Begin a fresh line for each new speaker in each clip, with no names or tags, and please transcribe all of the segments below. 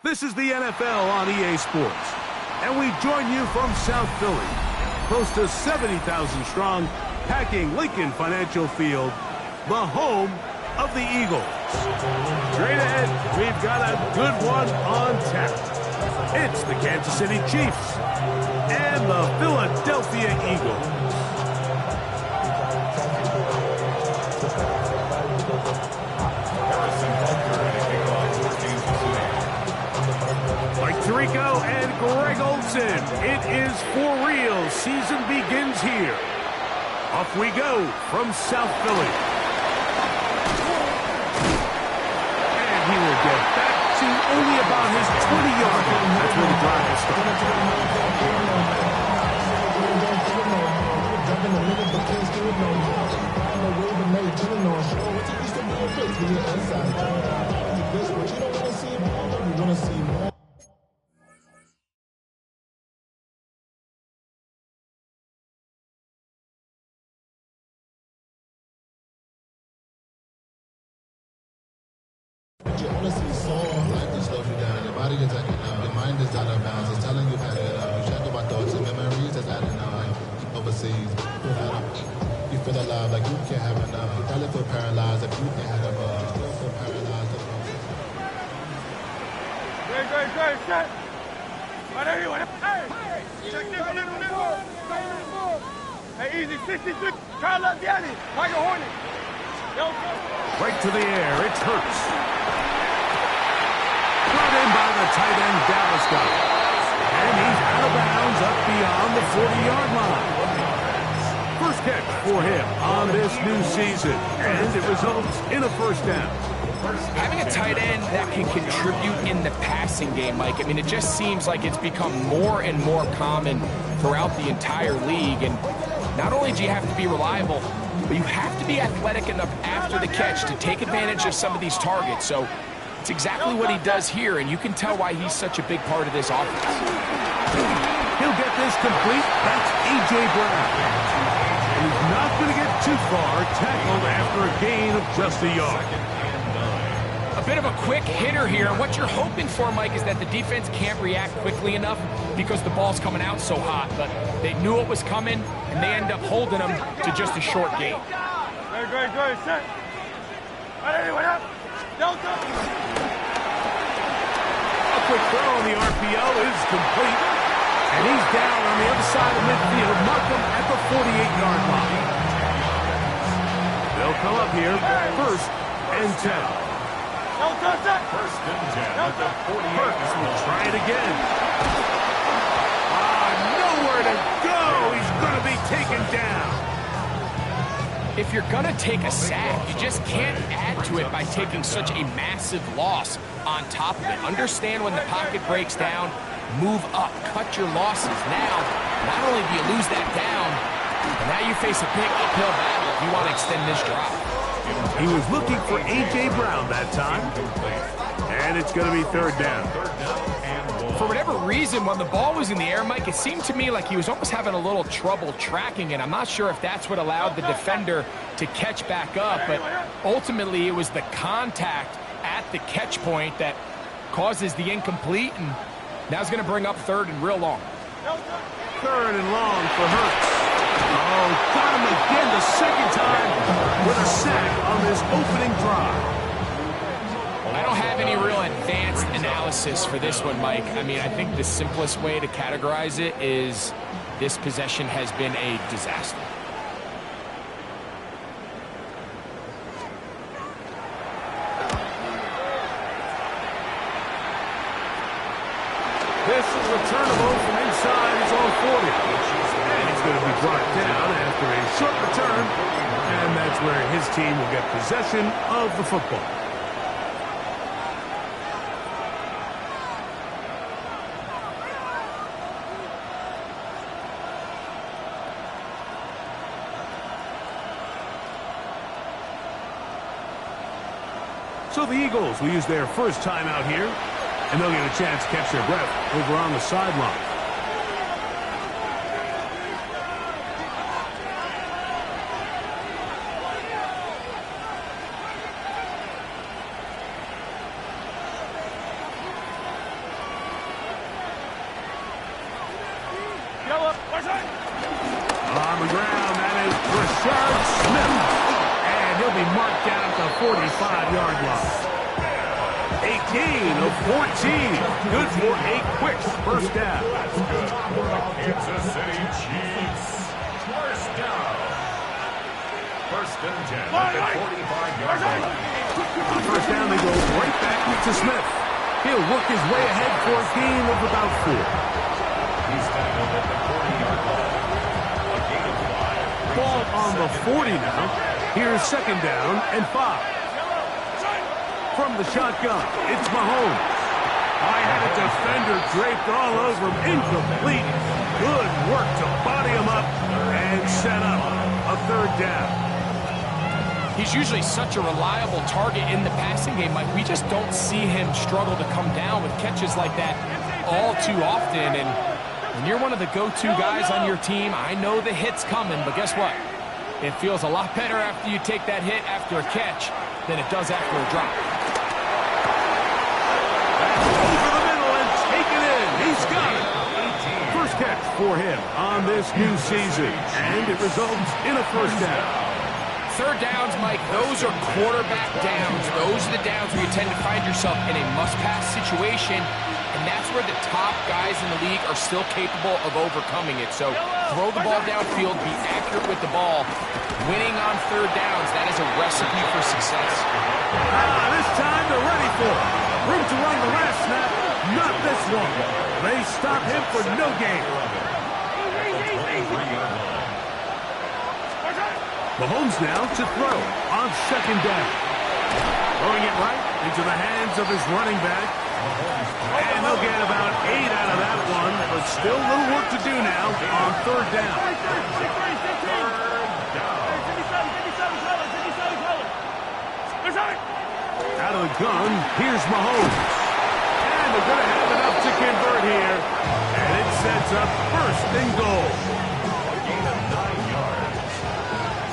This is the NFL on EA Sports, and we join you from South Philly, close to 70,000 strong, packing Lincoln Financial Field, the home of the Eagles. Straight ahead, we've got a good one on tap. It's the Kansas City Chiefs and the Philadelphia Eagles. Mike Tirico and Greg Olsen. It is for real. Season begins here. Off we go from South Philly. And he will get back to only about his 20-yard line. That's where the drive will start.
Honestly, so life just slows you down. Your body is acting up. Your mind is out of bounds. It's telling you had enough. You check about thoughts and memories that's adding up. Overseas, you feel alive like you can't have enough. You probably feel paralyzed if you can't have enough. You still feel paralyzed.
Great, set. Hey, check this. Hey, easy, 63. Carl Latiani, Michael Hornet.
Right to the air, it's Hurts. Brought in by the tight end Dallas guy. And he's out of bounds up beyond the 40-yard line. First catch for him on this new season. And it results in a first down.
Having a tight end that can contribute in the passing game, Mike, I mean, it just seems like it's become more and more common throughout the entire league. And not only do you have to be reliable, but you have to be athletic enough after the catch to take advantage of some of these targets. So it's exactly what he does here, and you can tell why he's such a big part of this offense.
He'll get this complete. That's A.J. Brown. And he's not going to get too far, tackled after a gain of just a yard.
A bit of a quick hitter here, and what you're hoping for, Mike, is that the defense can't react quickly enough because the ball's coming out so hot. But they knew it was coming, and they end up holding them to just a short gain.
Great, set. What up? Delta.
A quick throw on the RPO is complete. And he's down on the other side of midfield. Mark him at the 48-yard line. They'll come up here, first and 10.
First and 10.
Hurts will try it again. Nowhere to go. He's going to be taken down.
If you're going to take a sack, you just can't add to it by taking such a massive loss on top of it. Understand when the pocket breaks down, move up, cut your losses. Now, not only do you lose that down, but now you face a big uphill battle if you want to extend this drive.
He was looking for A.J. Brown that time. And it's going to be third down.
For whatever reason, when the ball was in the air, Mike, it seemed to me like he was almost having a little trouble tracking it. I'm not sure if that's what allowed the defender to catch back up, but ultimately it was the contact at the catch point that causes the incomplete, and now it's going to bring up third and real long.
Third and long for Hurts. Oh, got him again the second time with a sack on this opening drive.
I don't have any real advanced analysis for this one, Mike. I mean, I think the simplest way to categorize it is this possession has been a disaster.
This is returnable from inside his own 40. And he's going to be brought down after a short return. And that's where his team will get possession of the football. So the Eagles will use their first time out here, and they'll get a chance to catch their breath over on the sideline. On the ground, that is Rashard Smith. And he'll be marked down at the 45-yard line. A gain of 14. Good for a quick first down.
Kansas City Chiefs. First down. First and 10 at the 45-yard line.
On first down, they go right back to Smith. He'll work his way ahead for a gain of about 4.
He's tackled at the 40-yard line. A gain of 5.
Ball on the 40 now. Here's second down and 5. From the shotgun, it's Mahomes. I had a defender draped all over him. Incomplete. Good work to body him up and set up a third down.
He's usually such a reliable target in the passing game, Mike. We just don't see him struggle to come down with catches like that all too often. And when you're one of the go-to guys on your team, I know the hit's coming, but guess what? It feels a lot better after you take that hit after a catch than it does after a drop.
Over the middle and taken in. He's got it. First catch for him on this new season, and it results in a first down.
Third downs, Mike, those are quarterback downs. Those are the downs where you tend to find yourself in a must-pass situation, and that's where the top guys in the league are still capable of overcoming it. So throw the ball downfield, be accurate with the ball. Winning on third downs, that is a recipe for success.
This time they're ready for it. Room to run the last snap, not this one. They stop him for no gain. Mahomes now to throw on second down. Throwing it right into the hands of his running back. And they'll get about 8 out of that one, but still a little work to do now on third down. Out of the gun, here's Mahomes. And they're going to have enough to convert here. And it sets up first and goal.
A gain of 9 yards.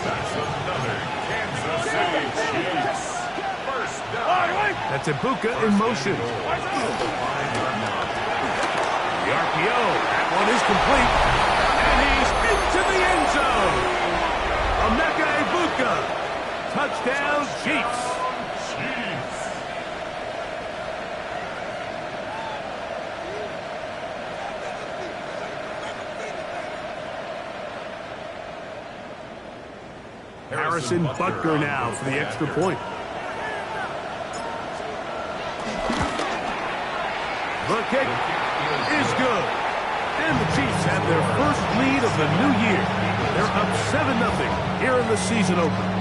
That's another Kansas City Chiefs. First down.
That's Ibuka in motion. The RPO. That one is complete. And he's into the end zone. Emeka Ibuka. Touchdown, Chiefs. Harrison Butker now for the extra point. The kick is good. And the Chiefs have their first lead of the new year. They're up 7-0 here in the season opener.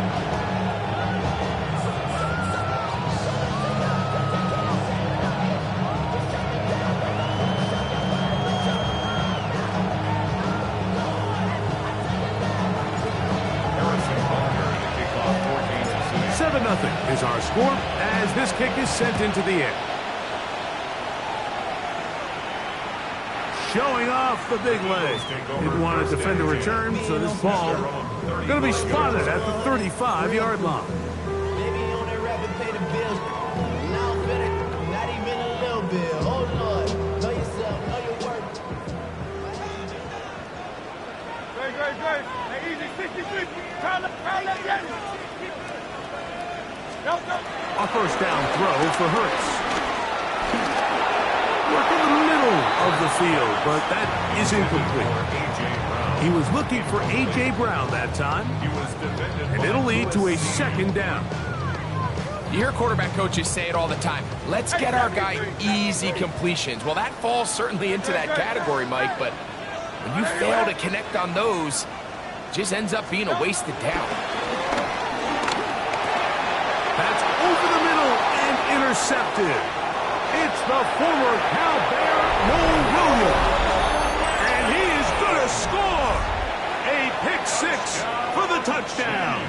Is our score as this kick is sent into the air. Showing off the big leg. Didn't want to defend a return, so this ball going to be spotted at the 35-yard line.
Maybe on that rapid pay the bills. Now I'm better, not even a little bit. Oh Lord, know yourself, know your work.
Great. Hey, easy, 60. Try let get it.
A first down throw for Hurts. Work in the middle of the field, but that is incomplete. He was looking for A.J. Brown that time, and it'll lead to a second down.
You hear quarterback coaches say it all the time. Let's get our guy easy completions. Well, that falls certainly into that category, Mike, but when you fail to connect on those, it just ends up being a wasted down.
That's over the middle and intercepted. It's the former Cal Bear, Noel Williams. And he is going to score. A pick six for the touchdown.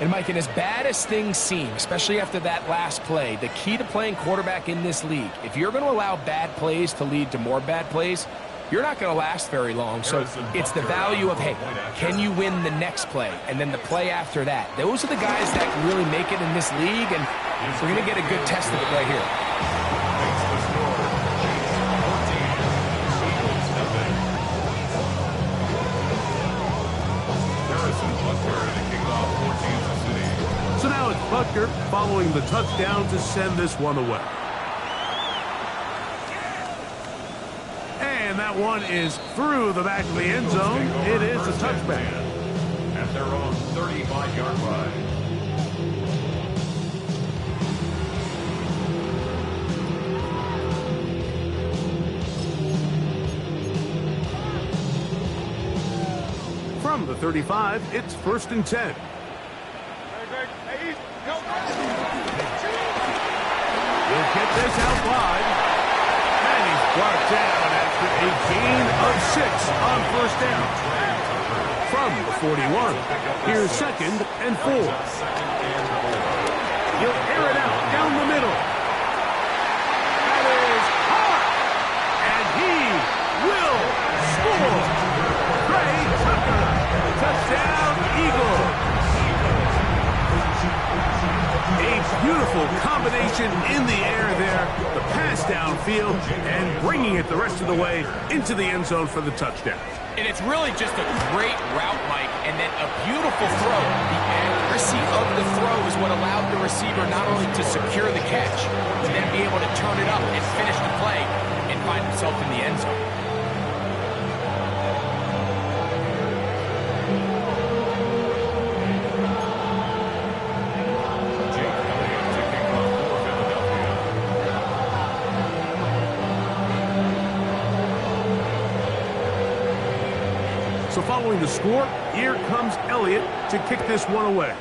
And Mike, and as bad as things seem, especially after that last play, the key to playing quarterback in this league, if you're going to allow bad plays to lead to more bad plays, you're not going to last very long. So it's the value of, hey, can you win the next play and then the play after that? Those are the guys that really make it in this league, and we're going to get a good test of it right here.
So now it's Butker following the touchdown to send this one away. And that one is through the back of the end zone. It is a touchback.
At their own 35-yard line.
From the 35, it's 1st and 10. He'll get this out wide. And he's brought down after a gain of 6 on 1st down. From the 41, here's 2nd and 4. He'll air it out down the middle. That is hot. And he will score. Trey Tucker. Touchdown, Eagles. A beautiful combination in the air there, the pass downfield, and bringing it the rest of the way into the end zone for the touchdown.
And it's really just a great route, Mike, and then a beautiful throw. The accuracy of the throw is what allowed the receiver not only to secure the catch, but then be able to turn it up and finish the play and find himself in the end zone.
So following the score, here comes Elliott to kick this one away.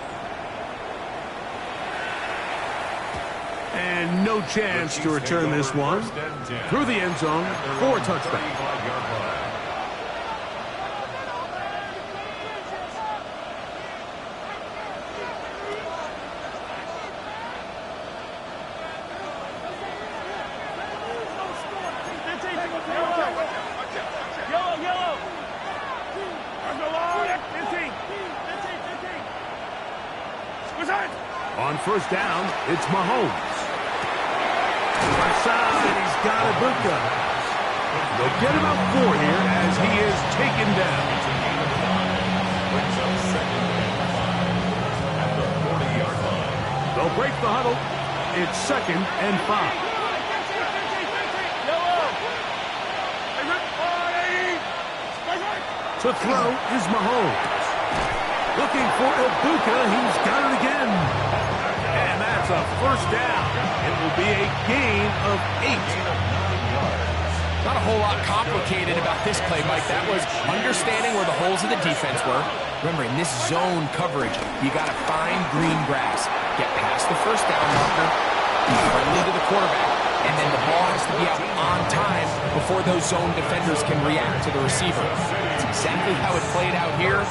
And no chance to return this one through the end zone for a touchback. On 1st down, it's Mahomes. Left side, he's got Ibuka. They'll get about 4 here as he is taken down. They'll break the huddle. It's 2nd and 5. To throw is Mahomes. Looking for Ibuka. He's got it again. And that's a 1st down. It will be a gain of 8.
Not a whole lot complicated about this play, Mike. That was understanding where the holes of the defense were. Remember, in this zone coverage, you got to find green grass. Get past the 1st down marker, friendly to the quarterback, and then the ball has to be out on time before those zone defenders can react to the receiver. That's exactly how it played out here.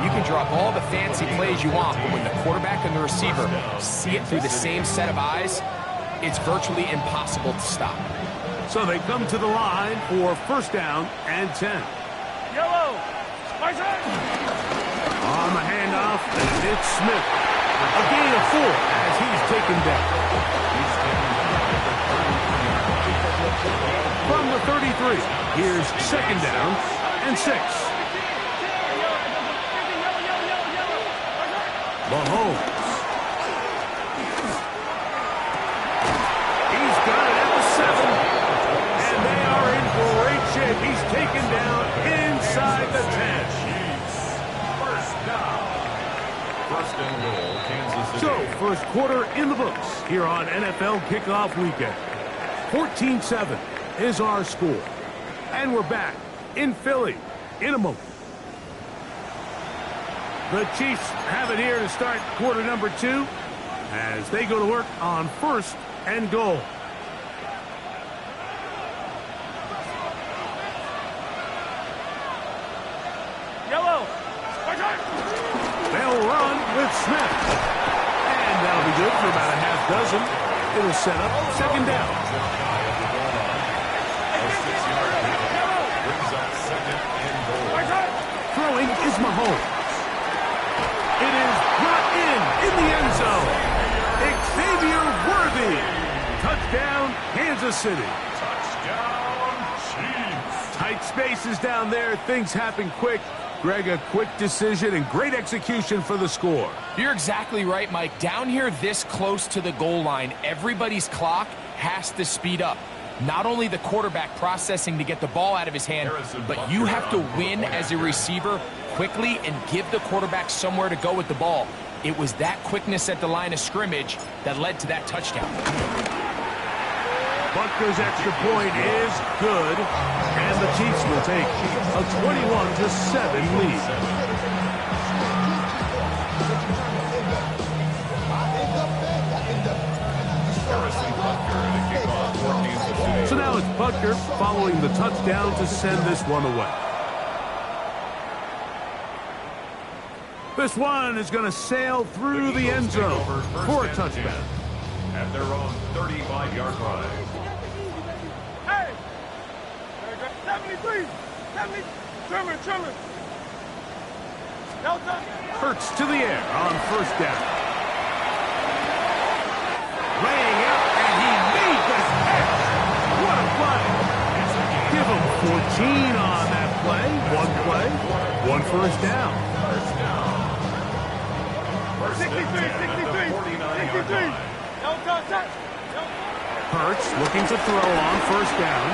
You can draw all the fancy plays you want, but when the quarterback and the receiver see it through the same set of eyes, it's virtually impossible to stop.
So they come to the line for 1st down and 10.
Yellow!
On the handoff, and it's Smith. A gain of 4 as he's taken down. From the 33, here's 2nd down and 6. Mahomes. He's got it at the 7. And they are in great shape. He's taken down inside the 10.
1st down. 1st and goal, Kansas City.
So, 1st quarter in the books here on NFL Kickoff Weekend. 14-7 is our score. And we're back in Philly in a moment. The Chiefs have it here to start quarter number 2 as they go to work on 1st and goal.
Yellow!
They'll run with Smith. And that'll be good for about a half dozen. It'll set up second down. Throwing is Mahomes. It is brought in the end zone. Xavier Worthy. Touchdown, Kansas City.
Touchdown, Chiefs.
Tight spaces down there. Things happen quick. Greg, a quick decision and great execution for the score.
You're exactly right, Mike. Down here this close to the goal line, everybody's clock has to speed up. Not only the quarterback processing to get the ball out of his hand, but you have to win as a receiver quickly and give the quarterback somewhere to go with the ball. It was that quickness at the line of scrimmage that led to that touchdown.
Butker's extra point is good, and the Chiefs will take a 21-7 lead. So now it's Butker following the touchdown to send this one away. This one is going to sail through the end zone for a touchdown.
At their own 35-yard line.
Hey! 73! 70! Trimmer! Delta!
Hurts to the air on first down. Laying out, and he made the catch. What a play. Give him 14 on that play. One first down.
63! Delta, set!
Hurts looking to throw on first down.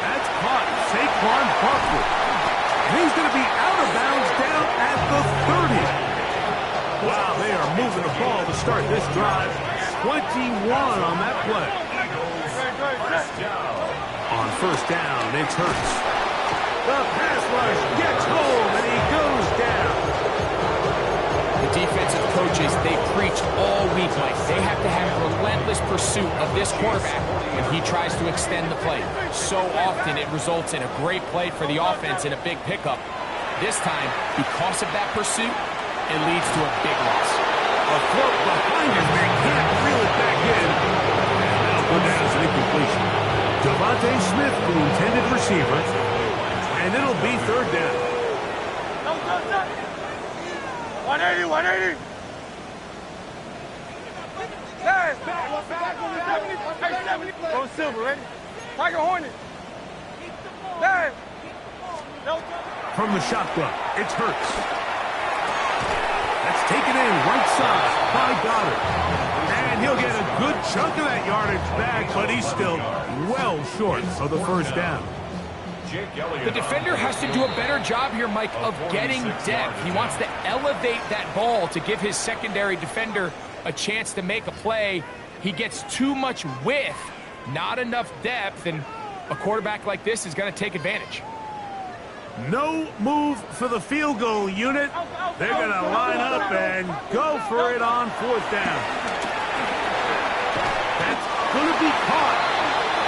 That's caught. Saquon Barkley. And he's going to be out of bounds down at the 30. Wow, they are moving the ball to start this drive. 21 on that play. On first down, it's Hurts. The pass rush gets home, and he goes down.
The defensive coaches, they preached all week, Mike. They have to have relentless pursuit of this quarterback when he tries to extend the play. So often it results in a great play for the offense and a big pickup. This time, because of that pursuit, it leads to a big loss.
A float behind him, they can't reel it back in. And that'll go down as an incompletion. Devontae Smith, the intended receiver, and it'll be third down.
180! Hey, back 70. Go Silver, ready? Tiger Hornet. Hey.
From the shotgun, it's Hurts. That's taken in right side by Goddard. And he'll get a good chunk of that yardage back, but he's still well short of the first down.
The defender has to do a better job here, Mike, of getting depth. He wants to elevate that ball to give his secondary defender a chance to make a play. He gets too much width, not enough depth, and a quarterback like this is going to take advantage.
No move for the field goal unit. They're going to line up and go for it on fourth down. That's going to be caught.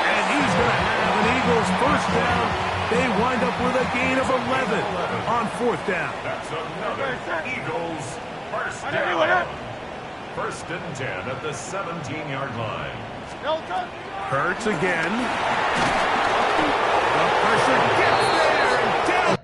And he's going to have an Eagles first down. They wind up with a gain of 11 on fourth down.
That's another Eagles first down. First and 10 at the 17-yard line.
Hurts again. The pressure gets there and down.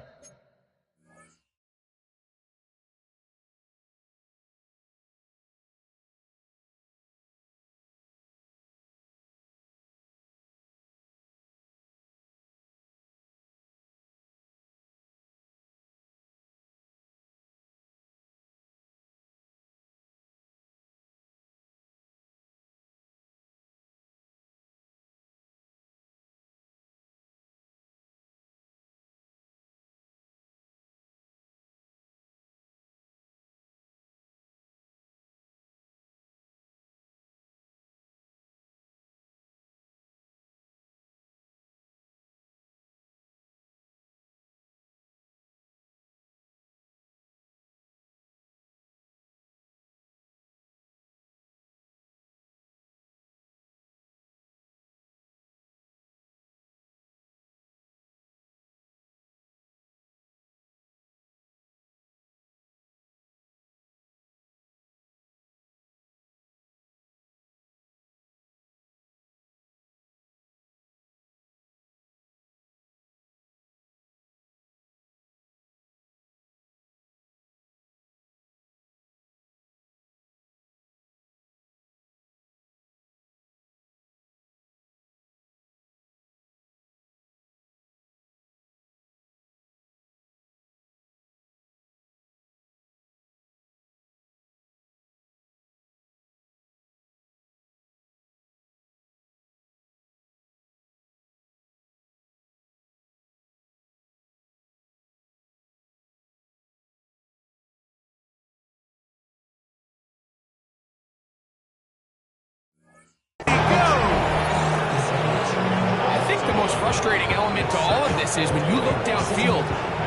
frustrating element to all of this is when you look downfield,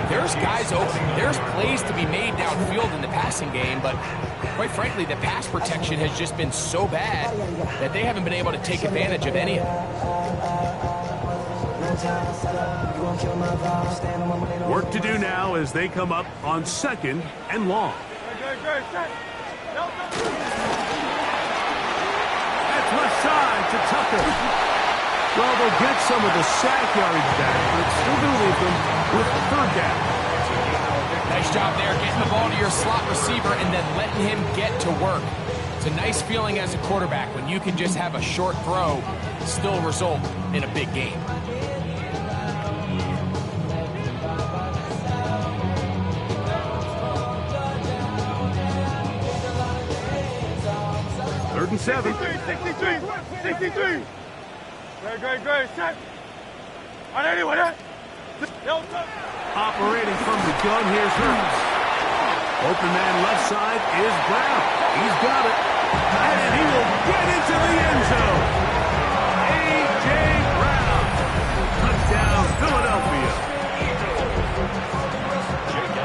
there's guys open. There's plays to be made downfield in the passing game, but quite frankly, the pass protection has just been so bad that they haven't been able to take advantage of any of it.
Work to do now as they come up on 2nd and long. That's left side to Tucker. Well, they'll get some of the sack yardage back, but it's still going to leave them with 3rd down.
Nice job there, getting the ball to your slot receiver and then letting him get to work. It's a nice feeling as a quarterback when you can just have a short throw still result in a big game.
Third and 7.
63. Great. Set. On anyone,
Operating from the gun, here's Hurts. Open man left side is Brown. He's got it. And he will get into the end zone. A.J. Brown. Touchdown, Philadelphia.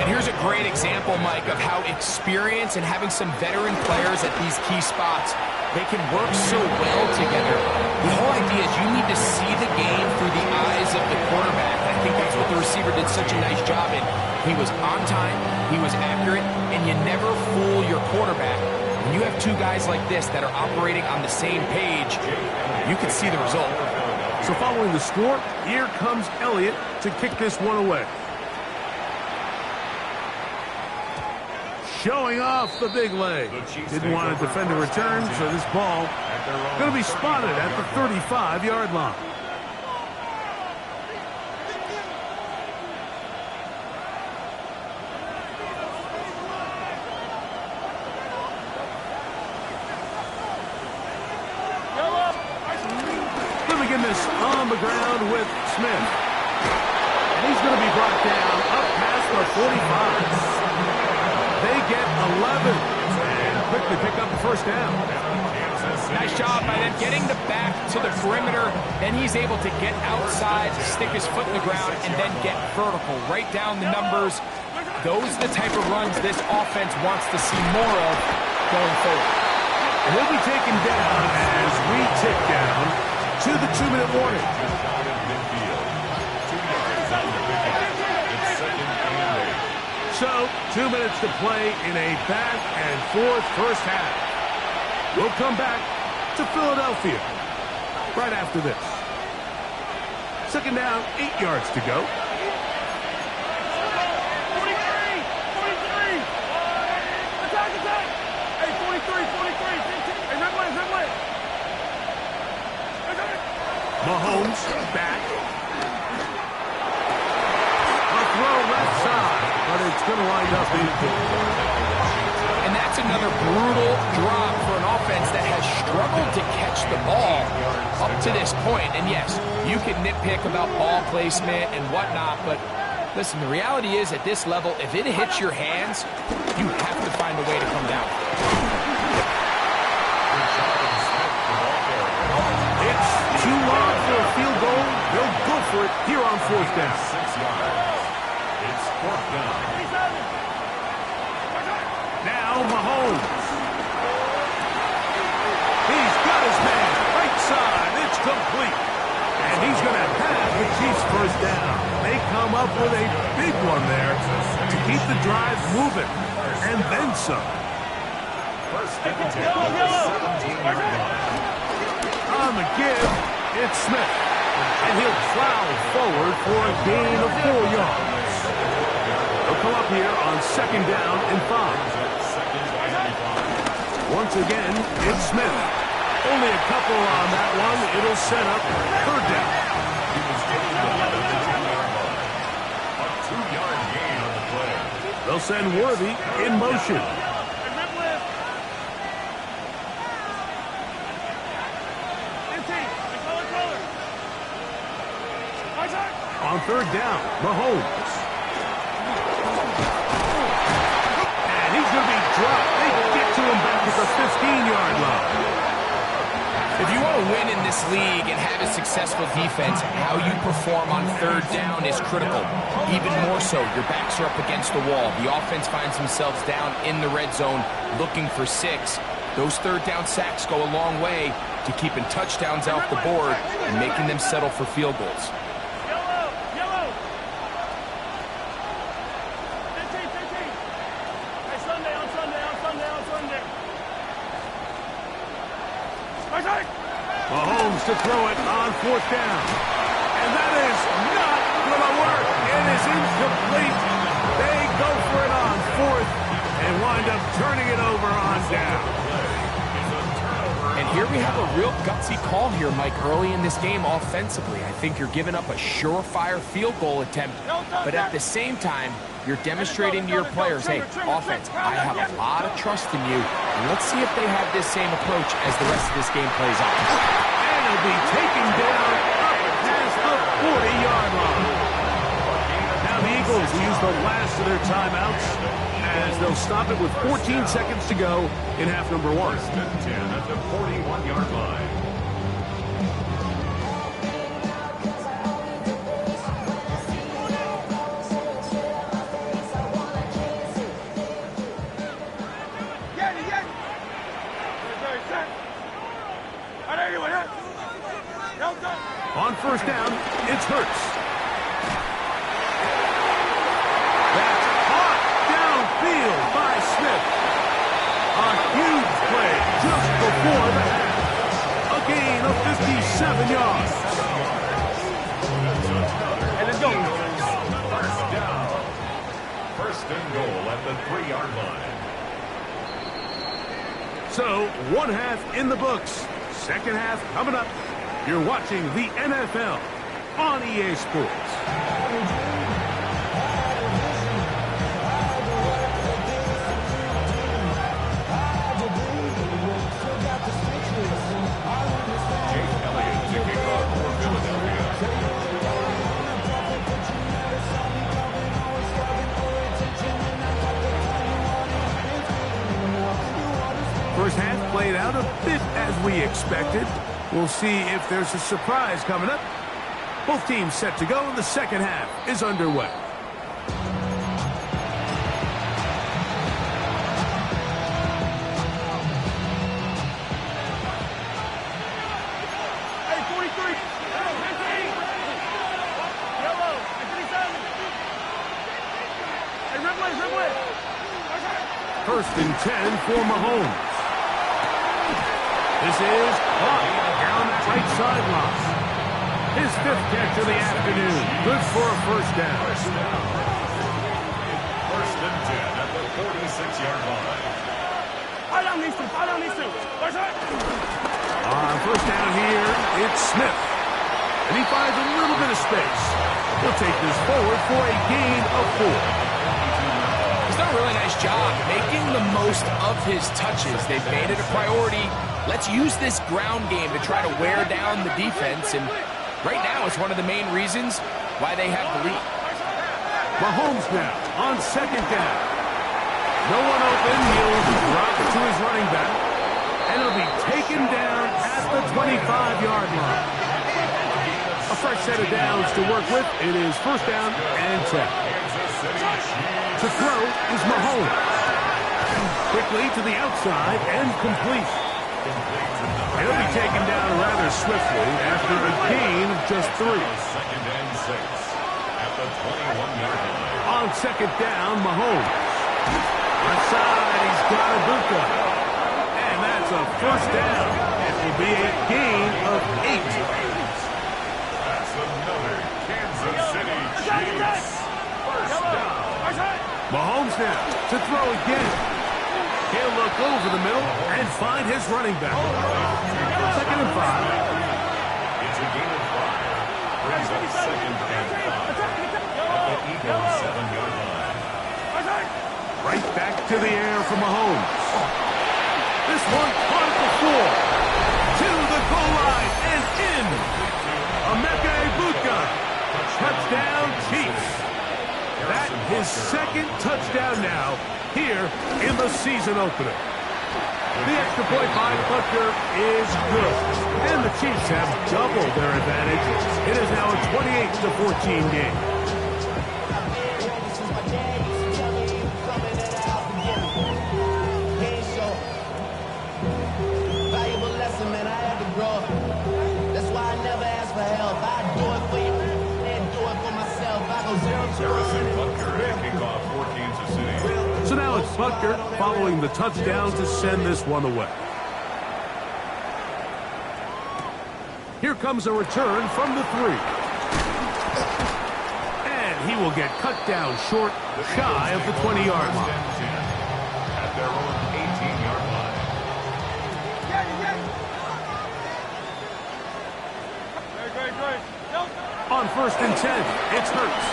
And here's a great example, Mike, of how experience and having some veteran players at these key spots, they can work so well together. The whole idea is you need to see the game through the eyes of the quarterback. I think that's what the receiver did such a nice job in. He was on time, he was accurate, and you never fool your quarterback. When you have two guys like this that are operating on the same page, you can see the result.
So following the score, here comes Elliott to kick this one away. Showing off the big leg. Didn't want to defend a return, so this ball going to be spotted at the 35-yard line. Let me get this on the ground with Smith. And he's going to be brought down up past the 45. They get 11 and quickly pick up the 1st down.
Nice job by them getting the back to the perimeter. Then he's able to get outside, stick his foot in the ground, and then get vertical. Right down the numbers. Those are the type of runs this offense wants to see more of going forward.
And he'll be taken down as we tick down to the 2-minute warning. So, 2 minutes to play in a back-and-forth first half. We'll come back to Philadelphia right after this. 2nd down, 8 yards to go.
43. Attack. Hey, 43. Hey, red way.
Mahomes back. A throw left side. But it's going to wind up incomplete.
And that's another brutal drop for an offense that has struggled to catch the ball up to this point. And yes, you can nitpick about ball placement and whatnot, but listen, the reality is at this level, if it hits your hands, you have to find a way to come down.
It's too long for a field goal. They'll go for it here on 4th down.
6 yards. It's 4th down.
Now Mahomes. He's got his man. Right side. It's complete. And he's going to have the Chiefs 1st down. They come up with a big one there to keep the drive moving. And then some.
First and 10. 17-yard line.
On the give, it's Smith. And he'll plow forward for a gain of 4 yards. They'll come up here on 2nd down and 5. Once again, it's Smith. Only a couple on that one. It'll set up 3rd down.
He was getting the 11-yard line. A 2-yard gain on the play.
They'll send Worthy in motion. On 3rd down, Mahomes. And he's going to be dropped. They get to him back at the 15-yard line.
If you want to win in this this league and have a successful defense, how you perform on third down is critical. Even more so, your backs are up against the wall. The offense finds themselves down in the red zone looking for 6. Those third down sacks go a long way to keeping touchdowns off the board and making them settle for field goals.
Mahomes to throw it on 4th down. And that is not going to work. It is incomplete. They go for it on 4th and wind up turning it over on down.
And here we have a real gutsy call here, Mike, early in this game offensively. I think you're giving up a surefire field goal attempt, but at the same time, you're demonstrating to your players, hey, offense, I have a lot of trust in you. And let's see if they have this same approach as the rest of this game plays out.
And he'll be taken down up past the 40-yard line. Now the Eagles will use the last of their timeouts as they'll stop it with 14 seconds to go in half number 1.
First and 10 at the 41-yard line.
On 1st down, it's Hurts. That's caught downfield by Smith. A huge play just before the half. A gain of 57 yards.
Hey, let's go.
First down. First and goal at the 3-yard line.
So, 1 half in the books. 2nd half coming up. You're watching the NFL on EA Sports.
Jake Elliott to kick off for Philadelphia.
First half played out a bit as we expected. We'll see if there's a surprise coming up. Both teams set to go, and the 2nd half is underway.
Hey, 43. Yellow. Hey, Ripley.
1st and 10 for Mahomes. This is caught down the right sideline. His 5th catch of the afternoon. Good for a 1st down.
First and 10 at the 46-yard line.
Follow these two.
On 1st down here, it's Smith. And he finds a little bit of space. He'll take this forward for a gain of 4.
He's done a really nice job making the most of his touches. They've made it a priority. Let's use this ground game to try to wear down the defense, and right now it's one of the main reasons why they have the lead.
Mahomes now on 2nd down. No one open. He'll drop it to his running back, and he'll be taken down at the 25-yard line. A fresh set of downs to work with. It is 1st down and 10. To throw is Mahomes. Quickly to the outside and complete. He'll be taken down rather swiftly after a gain of just 3.
2nd and 6 at the 21-yard line.
On 2nd down, Mahomes. Left side, he's got Ibuka. And that's a 1st down. It will be a gain of 8.
That's another Kansas City Chiefs. First down.
Mahomes now to throw again. He'll look over the middle and find his running back. 2nd and 5.
It's a gain of 5. Brings up 2nd and 5 at the Eagles 7-yard line.
Right back to the air for Mahomes. This one caught at the 4. To the goal line and in. Emeka Ibuka. Touchdown Chiefs. That his 2nd touchdown now here in the season opener. The extra point by Butker is good. And the Chiefs have doubled their advantage. It is now a 28-14 game.
Valuable lesson, man. I had to grow. That's why I never ask for help. I do it for you and do it for myself. I go 0-1.
Butker to kick off for Kansas City.
So now it's Butker following the touchdown to send this one away. Here comes a return from the 3. And he will get cut down short, shy of the 20-yard line.
At their own 18-yard line.
On 1st and 10, it's Hurts.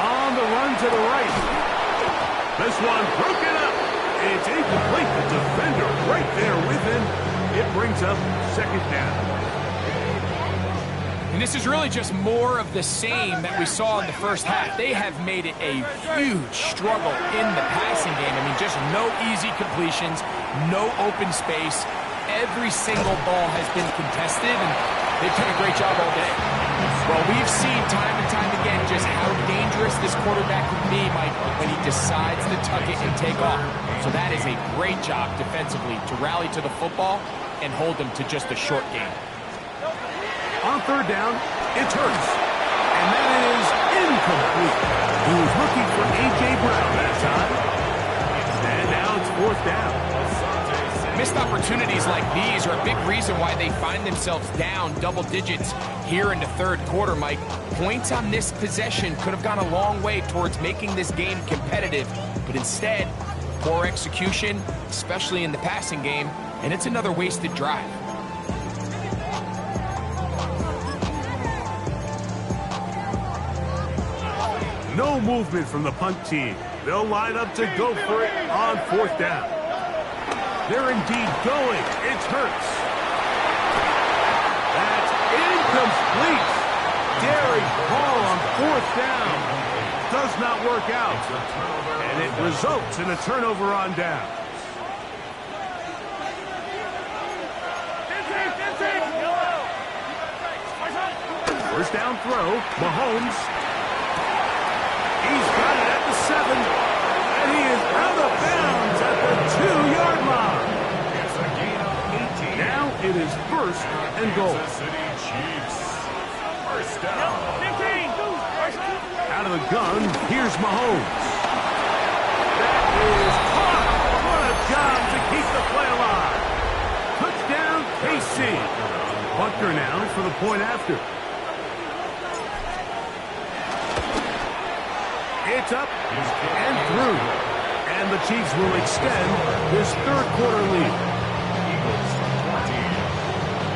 On the run to the right. This one broken up. It's incomplete. The defender right there with him. It brings up 2nd down.
And this is really just more of the same that we saw in the first half. They have made it a huge struggle in the passing game. I mean, just no easy completions, no open space. Every single ball has been contested, and they've done a great job all day. Well, we've seen time and time again just how dangerous this quarterback can be, Mike, when he decides to tuck it and take off. So that is a great job defensively to rally to the football and hold them to just a short game.
On 3rd down, it's Hurts. And that is incomplete. He was looking for A.J. Brown that time. And now it's 4th down.
Missed opportunities like these are a big reason why they find themselves down double digits here in the 3rd quarter, Mike. Points on this possession could have gone a long way towards making this game competitive. But instead, poor execution, especially in the passing game, and it's another wasted drive.
No movement from the punt team. They'll line up to go for it on 4th down. They're indeed going. It's Hurts. That's incomplete. Daring ball on 4th down. Does not work out. And it results in a turnover on downs. First down throw. Mahomes. He's got it at the 7, and he is out of bounds at the 2-yard line.
It's a gain of 18.
Now it is 1st and goal.
Kansas City Chiefs. First down.
Out of the gun, here's Mahomes. That is caught. What a job to keep the play alive. Touchdown, KC. Butker now for the point after. It's up and through. And the Chiefs will extend this 3rd quarter lead.
Eagles 14.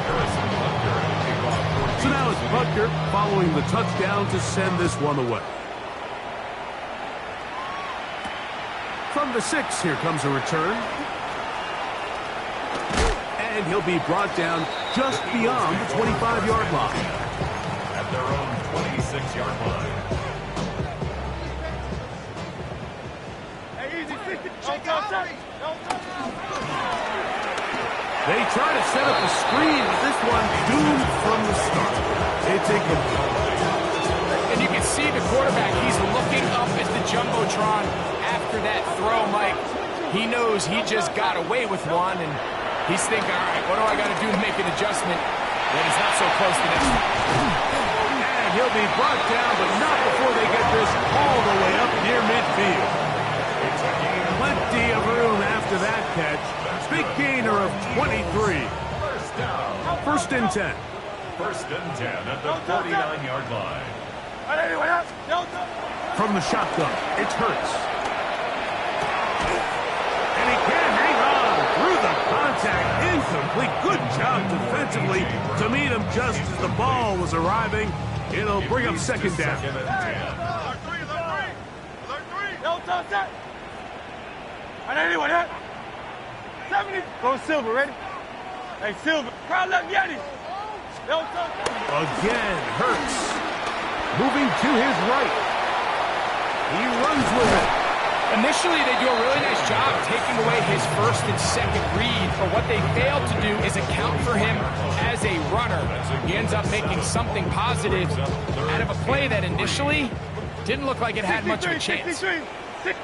Harrison Butker to kick off for
So now it's Butker following the touchdown to send this one away. From the 6, here comes a return. And he'll be brought down just beyond the 25-yard line.
at their own 26-yard line.
They try to set up a screen, but this one doomed from the start. It's incomplete.
And you can see the quarterback, he's looking up at the Jumbotron after that throw, Mike. He knows he just got away with one, and he's thinking, all right, what do I got to do to make an adjustment? But he's not so close to this.
And he'll be brought down, but not before they get this all the way up near midfield. Plenty of room after that catch. Big gainer of 23. First and 10.
First and 10 at the 49-yard line.
From the shotgun, it's Hurts. And he can't hang on through the contact. Incomplete. Good job defensively to meet him just as the ball was arriving. It'll bring up second down.
Second and 10.
Go Silver, ready? Hey, Silver. Crowd left Yeti.
Again, Hurts. Moving to his right. He runs with it.
Initially, they do a really nice job taking away his first and second read, but what they fail to do is account for him as a runner. He ends up making something positive out of a play that initially didn't look like it had much of a chance.
Great.
Third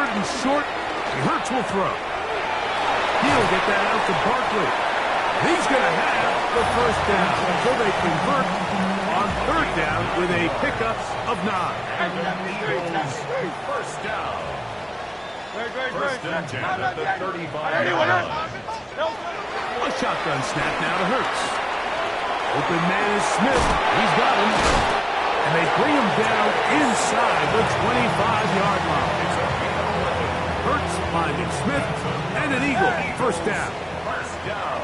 and short, Hurts will throw. He'll get that out to Barkley. He's going to have the first down. So they convert on third down with a pickup of 9.
Eagles, first down. First and 10 at the 35-yard line.
A shotgun snap now to Hurts. Open man is Smith. He's got him. And they bring him down inside the 25-yard line. Hurts finding Smith and an Eagle. First down.
First down.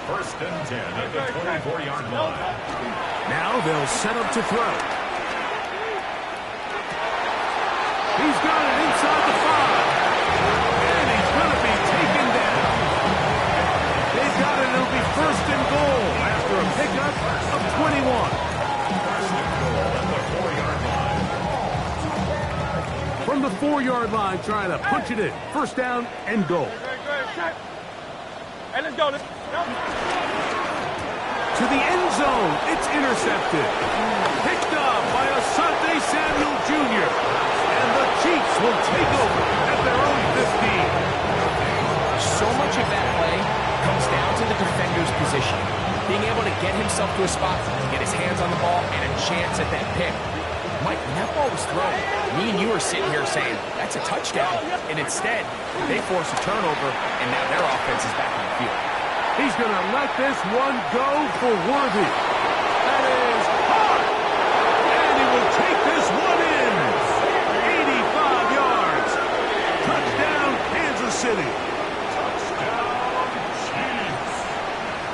First and 10 at the 24-yard line.
Now they'll set up to throw. He's got it inside the 5. And he's going to be taken down. They've got it. It'll be first and goal after a pickup of 21.
First and goal at the 4-yard line.
From the 4-yard line, trying to punch it in. First down and goal.
Hey, let's go.
To the end zone. It's intercepted. Picked up by Asante Samuel Jr. And the Chiefs will take over at their own 15.
So much of that play comes down to the defender's position. Being able to get himself to a spot, get his hands on the ball, and a chance at that pick. Mike, when that ball was thrown, me and you are sitting here saying, that's a touchdown. And instead, they force a turnover, and now their offense is back on the field.
He's going to let this one go for Worthy. That is hard. And he will take this one in. 85 yards. Touchdown, Kansas City.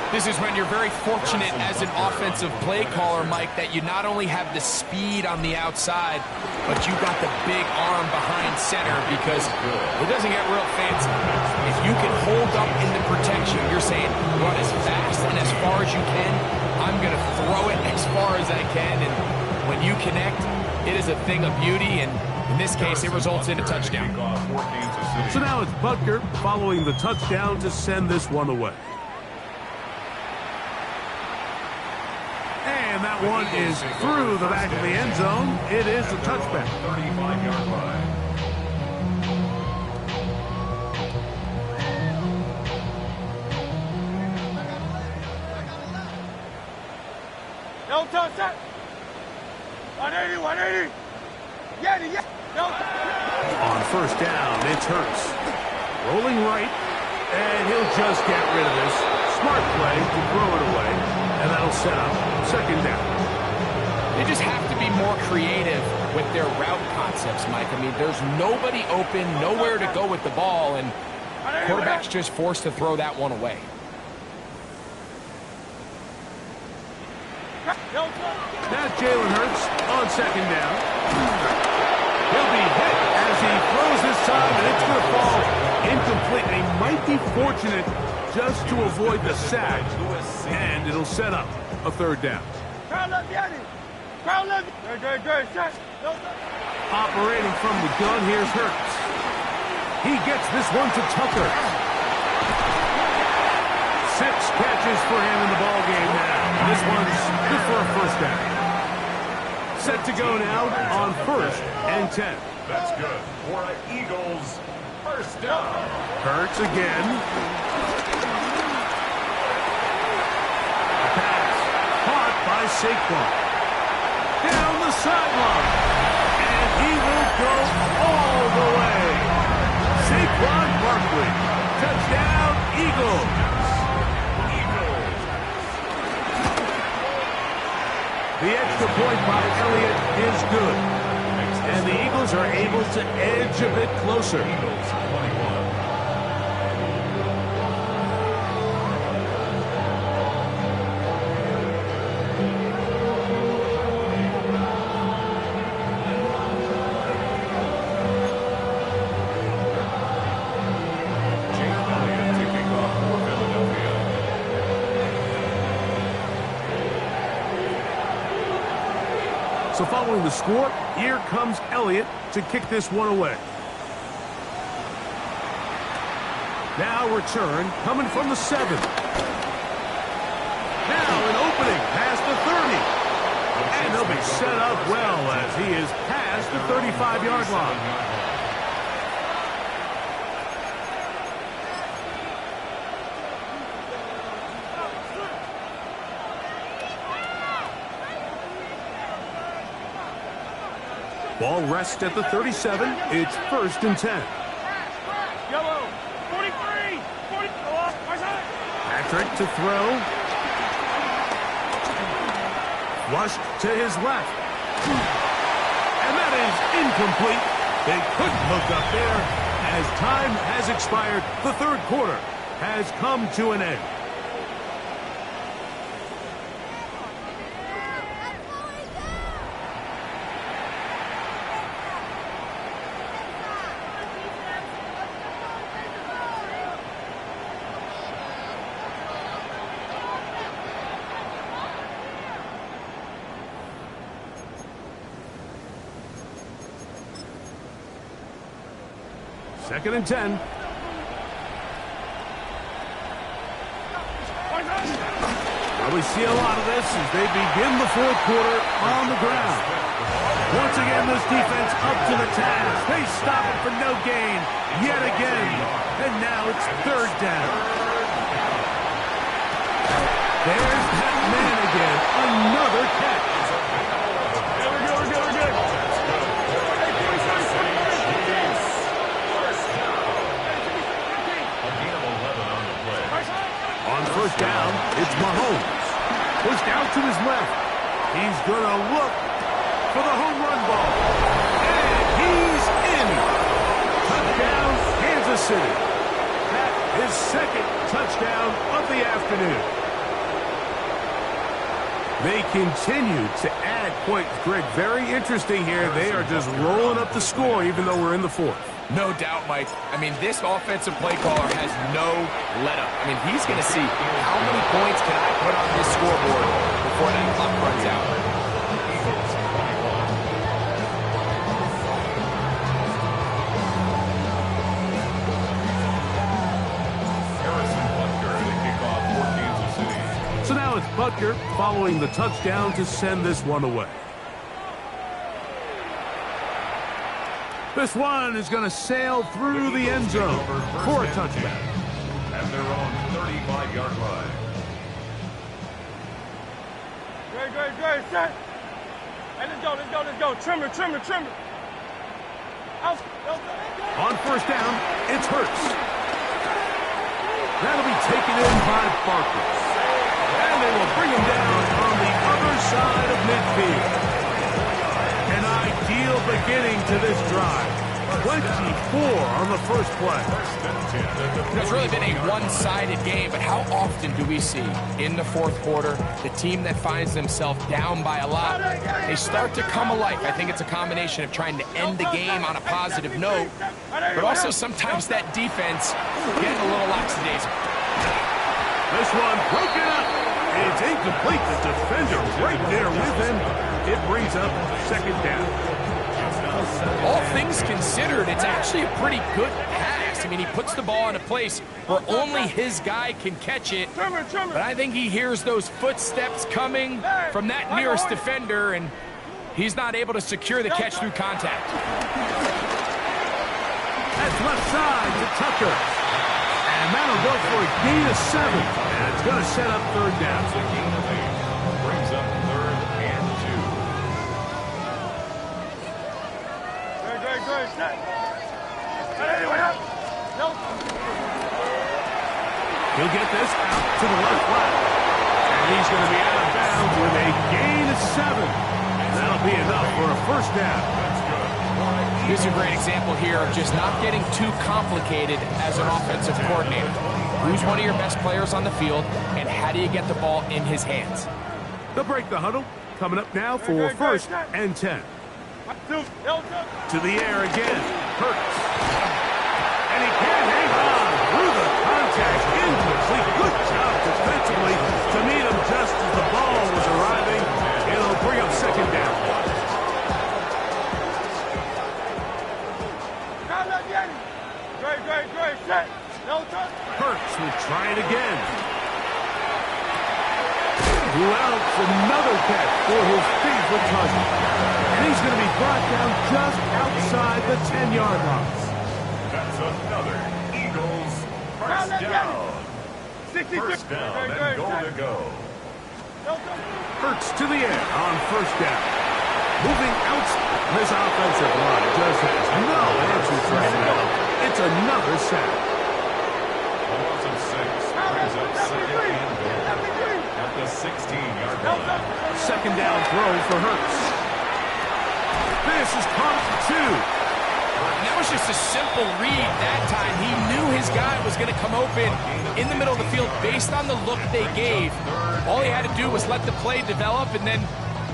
This is when you're very fortunate as an offensive play caller, Mike, that you not only have the speed on the outside, but you got the big arm behind center, because it doesn't get real fancy. If you can hold up in the protection, you're saying run as fast and as far as you can. I'm going to throw it as far as I can, and when you connect, it is a thing of beauty, and in this case, it results in a touchdown.
So now it's Butker following the touchdown to send this one away. And that one is through the back of the end zone. It is a touchback.
35-yard line.
No touch that. 180. Yeah. No.
On first down, it's Hurts. Rolling right, and he'll just get rid of this. Smart play to throw it away, and that'll set up second down.
They just have to be more creative with their route concepts, Mike. I mean, there's nobody open, nowhere to go with the ball, and quarterback's just forced to throw that one away.
Now Jalen Hurts on second down. He'll be hit as he throws this time, and it's going to fall incomplete. They might be fortunate just to avoid the sack, and it'll set up a third down. Operating from the gun, here's Hurts. He gets this one to Tucker. 6 catches for him in the ballgame now. This one's good for a first down. Set to go now on first and 10.
That's good for an Eagles first down.
Hurts again. A pass caught by Saquon. Down the sideline. And he will go all the way. Saquon Barkley. Touchdown, Eagles. The extra point by Elliott is good. And the Eagles are able to edge a bit closer. So following the score, here comes Elliott to kick this one away. Now return coming from the 7. Now an opening past the 30. And he'll be set up well as he is past the 35-yard line. Ball rests at the 37. It's 1st and 10.
Yellow. 43. 40.
Patrick to throw. Flushed to his left. And that is incomplete. They couldn't hook up there. As time has expired, the 3rd quarter has come to an end. Second and 10. Well, we see a lot of this as they begin the 4th quarter on the ground. Once again, this defense up to the task. They stop it for no gain yet again. And now it's 3rd down. There's that man again. Another catch.
We're good.
On 1st down, it's Mahomes. Pushed out to his left. He's going to look for the home run ball. And he's in. Touchdown, Kansas City. That is 2nd touchdown of the afternoon. They continue to add points. Greg, very interesting here. They are just rolling up the score even though we're in the 4th.
No doubt, Mike. I mean, this offensive play caller has no let-up. I mean, he's going to see how many points can I put on this scoreboard before that clock runs out.
So now it's Butker following the touchdown to send this one away. This one is going to sail through the end zone for a touchback.
At their own 35-yard line.
Great. Set. Hey, let's go. Trimmer.
On 1st down, it's Hurts. That'll be taken in by Barkley. And they will bring him down on the other side of midfield. An ideal beginning to this drive. 24 on the first play.
It's really been a one-sided game, but how often do we see in the 4th quarter the team that finds themselves down by a lot, they start to come alive. I think it's a combination of trying to end the game on a positive note, but also sometimes that defense getting a little lackadaisical.
This one broken up. It's incomplete. The defender right there with him. It brings up 2nd down.
All things considered, it's actually a pretty good pass. I mean, he puts the ball in a place where only his guy can catch it. But I think he hears those footsteps coming from that nearest defender, and he's not able to secure the catch through contact.
That's left side to Tucker. And that'll go for a gain of 7. And it's going to set up 3rd down.
Brings up 3rd and 2.
Great. Set. Anyway,
He'll get this out to the left flat. And he's going to be out of bounds with a gain of 7. And that'll be enough for a 1st down.
Here's a great example here of just not getting too complicated as an offensive coordinator. Who's one of your best players on the field, and how do you get the ball in his hands?
They'll break the huddle. Coming up now for 1st and 10. To the air again. Hurts. And he can't hang on through the contact. Incomplete. Good job defensively to meet him just as the ball was arriving. It'll bring up 2nd down.
Great. Set. No touch.
Hurts will try it again. Wells, another catch for his favorite target. And he's going to be brought down just outside the 10-yard line.
That's another Eagles first down.
66.
First down and goal to go.
Hurts to the air on first down. Moving out. This offensive line just has no answers right now. It's another sack.
Loss of 6 brings up second and goal at the 16-yard line.
Second down throw for Hurts. This is caught for 2.
That was just a simple read that time. He knew his guy was going to come open in the middle of the field based on the look they gave. All he had to do was let the play develop and then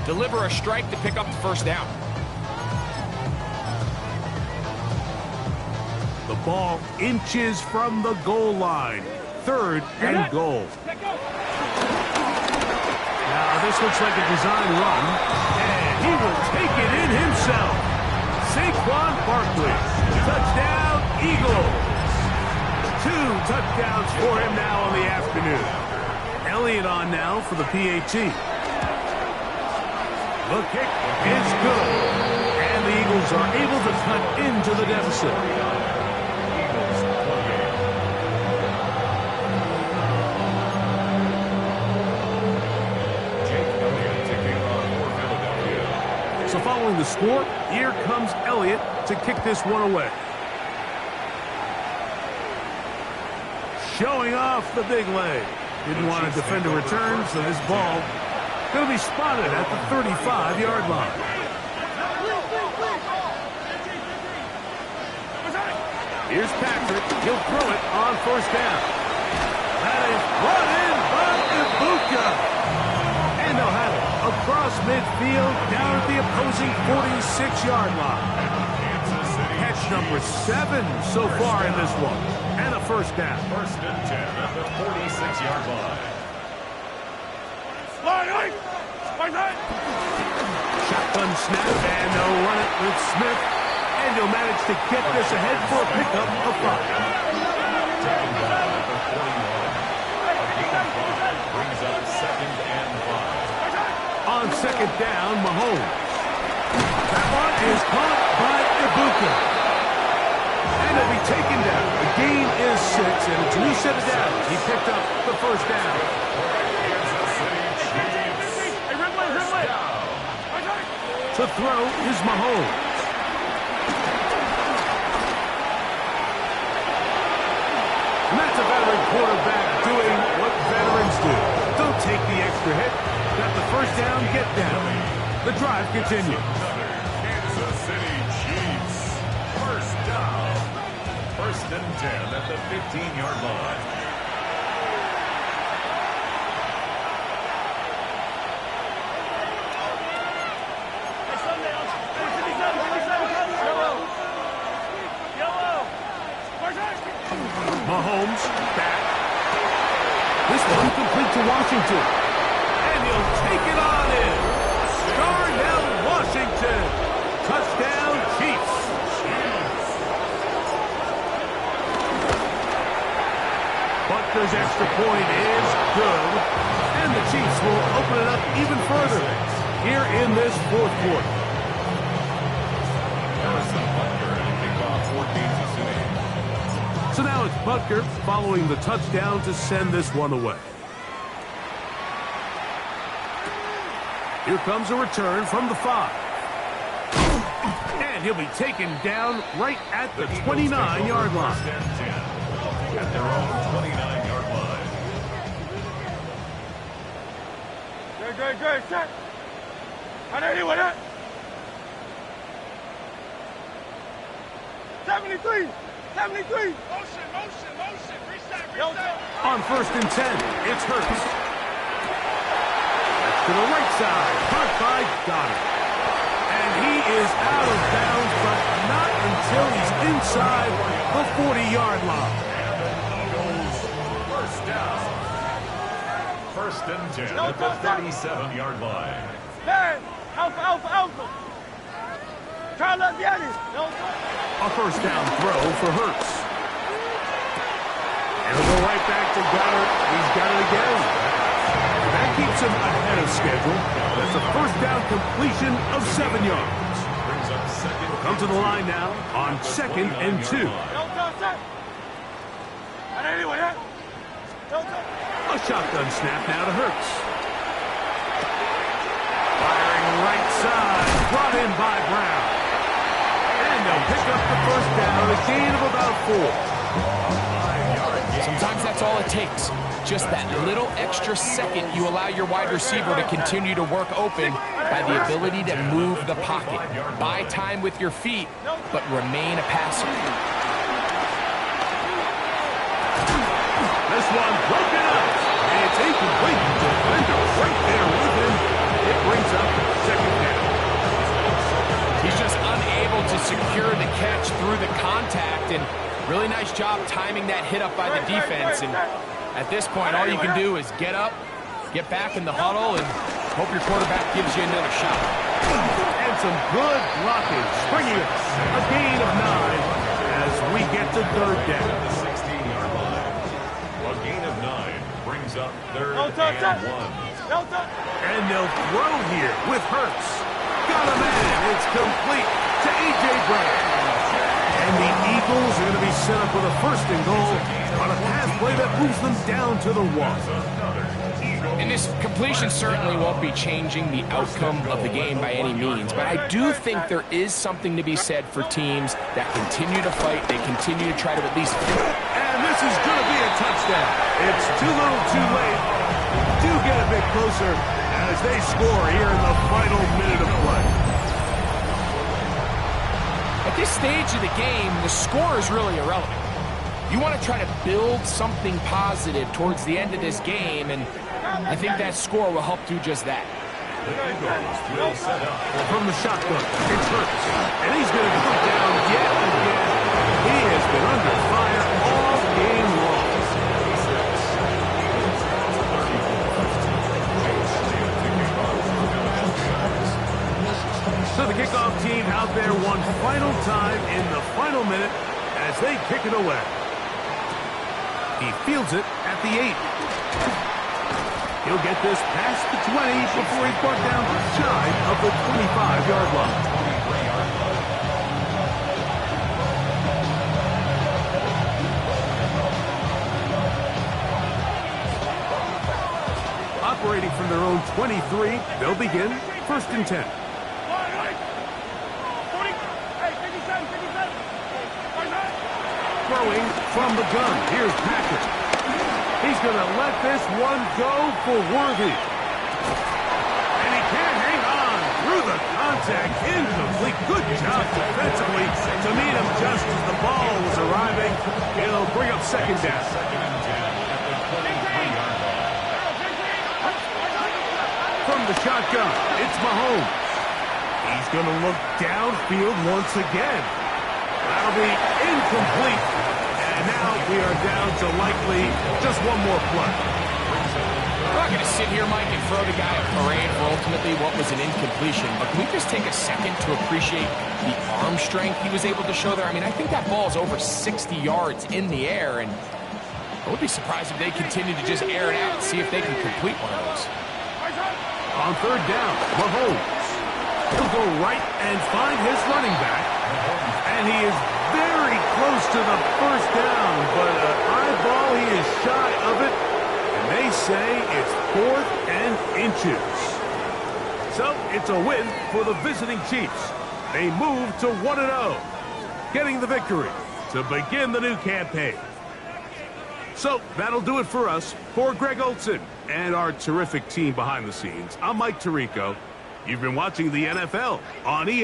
deliver a strike to pick up the first down.
The ball inches from the goal line. Third and goal. Now this looks like a design run, and he will take it in himself. Saquon Barkley, touchdown Eagles. 2 touchdowns for him now on the afternoon. Elliott on now for the PAT. The kick is good, and the Eagles are able to cut into the deficit. So following the score, here comes Elliott to kick this one away. Showing off the big leg. Didn't want to defend a return, so this ball going to be spotted at the 35-yard line. Here's Patrick. He'll throw it on first down. That is brought in by Ibuka. And they'll have it across midfield down at the opposing 46-yard line. Catch number 7 so far in this one. And a first down.
First and 10 at the 46-yard line.
Shotgun snap, and they'll run it with Smith. And he'll manage to get this ahead for a pickup of 5.
Taken down at the 41. A gain of 5 brings up second and 5.
On second down, Mahomes. That one is caught by Ibuka. And he'll be taken down. The gain is 6, and it's a new set of downs. He picked up the first down. To throw is Mahomes. And that's a veteran quarterback doing what veterans do. Don't take the extra hit. Got the first down, get down. The drive continues.
Kansas City Chiefs. First down. First and 10 at the 15-yard line.
Mahomes back. This one complete to Washington. And he'll take it on in. Darnell Washington. Touchdown Chiefs. Butker's extra point is good. And the Chiefs will open it up even further here in this fourth quarter.
Harrison Butker and kickoff for Kansas City.
So now it's Butker following the touchdown to send this one away. Here comes a return from the 5. And he'll be taken down right at the 29-yard line.
First and 10 at their own 29-yard line.
Great. Set. I know you with it. 73. Motion. Reset.
On first and 10, it's Hurts. To the right side, caught by Goddard. And he is out of bounds, but not until he's inside the 40-yard line.
Eagles first down. First and 10 at the 37-yard line.
Man, Alpha. Try to get it.
A first down throw for Hurts. And he'll go right back to Goddard. He's got it again. That keeps him ahead of schedule. That's a first down completion of 7 yards.
Brings up second.
Come to the line now on 2nd and 2. A shotgun snap now to Hurts. Firing right side, brought in by Brown. And they'll pick up the first down, a gain of about 4.
Sometimes that's all it takes. Just that little extra second you allow your wide receiver to continue to work open by the ability to move the pocket. Buy time with your feet, but remain a passer.
This one broken up, and it's incomplete. Defender right there with him. It brings up 2nd down.
He's just unable to secure the catch through the contact, and really nice job timing that hit up by the defense. And at this point, all you can do is get up, get back in the huddle, and hope your quarterback gives you another shot.
And some good blocking, bringing us a gain of 9 as we get to 3rd down.
The 16-yard line. A gain of 9 brings up 3rd and 1.
And they'll throw here with Hurts. Got a man. It's complete to A.J. Brown. And the Eagles are going to be set up with a 1st and goal on a pass play that moves them down to the 1.
And this completion certainly won't be changing the outcome of the game by any means, but I do think there is something to be said for teams that continue to fight, they continue to try to at least...
And this is going to be a touchdown. It's too little too late. Do get a bit closer as they score here in the final minute of play.
At this stage of the game, the score is really irrelevant. You want to try to build something positive towards the end of this game, and I think that score will help do just that.
The Eagles will set up.
From the shotgun, it's Hurts. And he's going to go down yet again. He has been under fire all game long. So the kickoff team out there one final time in the final minute as they kick it away. He fields it at the 8. He'll get this past the 20 before he's brought down shy of the 25-yard line. Operating from their own 23, they'll begin 1st and 10. Throwing from the gun. Here's Patrick. He's going to let this one go for Worthy. And he can't hang on through the contact. Incomplete. Good job defensively to meet him just as the ball was arriving. It'll bring up 2nd down. From the shotgun, it's Mahomes. He's going to look downfield once again. That'll be incomplete. And now we are down to likely just one more play.
We're not going to sit here, Mike, and throw the guy a parade for ultimately what was an incompletion, but can we just take a second to appreciate the arm strength he was able to show there? I mean, I think that ball is over 60 yards in the air, and I would be surprised if they continue to just air it out and see if they can complete one of those.
On 3rd down, Mahomes. He'll go right and find his running back. And he is very close to the 1st down, but an eyeball, he is shy of it. And they say it's 4th and inches. So it's a win for the visiting Chiefs. They move to 1-0, getting the victory to begin the new campaign. So that'll do it for us. For Greg Olsen and our terrific team behind the scenes, I'm Mike Tirico. You've been watching the NFL on EA.